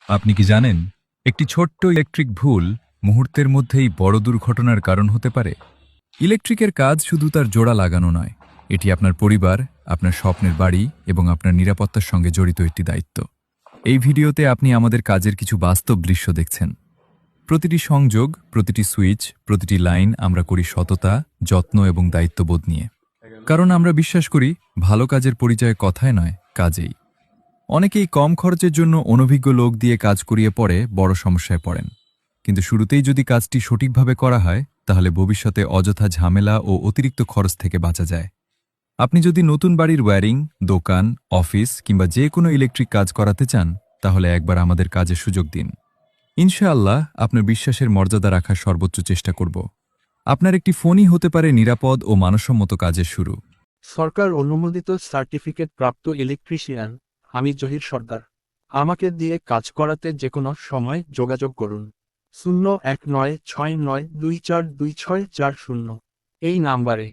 আপনি কি জানেন একটি ছোট্ট ইলেকট্রিক ভুল মুহূর্তের মধ্যেই বড় দুর্ঘটনার কারণ হতে পারে? ইলেকট্রিকের কাজ শুধু তার জোড়া লাগানো নয়, এটি আপনার পরিবার, আপনার স্বপ্নের বাড়ি এবং আপনার নিরাপত্তার সঙ্গে জড়িত একটি দায়িত্ব। এই ভিডিওতে আপনি আমাদের কাজের কিছু বাস্তব দৃশ্য দেখছেন। প্রতিটি সংযোগ, প্রতিটি সুইচ, প্রতিটি লাইন আমরা করি সততা, যত্ন এবং দায়িত্ববোধ নিয়ে। কারণ আমরা বিশ্বাস করি ভালো কাজের পরিচয় কথায় নয়, কাজেই। অনেকেই কম খরচের জন্য অনভিজ্ঞ লোক দিয়ে কাজ করিয়ে পরে বড় সমস্যায় পড়েন। কিন্তু শুরুতেই যদি কাজটি সঠিকভাবে করা হয়, তাহলে ভবিষ্যতে অযথা ঝামেলা ও অতিরিক্ত খরচ থেকে বাঁচা যায়। আপনি যদি নতুন বাড়ির ওয়্যারিং, দোকান, অফিস কিংবা যে কোনো ইলেকট্রিক কাজ করাতে চান, তাহলে একবার আমাদের কাজের সুযোগ দিন। ইনশাআল্লাহ আপনার বিশ্বাসের মর্যাদা রাখার সর্বোচ্চ চেষ্টা করব। আপনার একটি ফোনই হতে পারে নিরাপদ ও মানসম্মত কাজের শুরু। সরকার অনুমোদিত সার্টিফিকেট প্রাপ্ত ইলেকট্রিশিয়ান, আমি জহির সর্দার। আমাকে দিয়ে কাজ করাতে যেকোনো সময় যোগাযোগ করুন। 01969242640 এই নাম্বারে।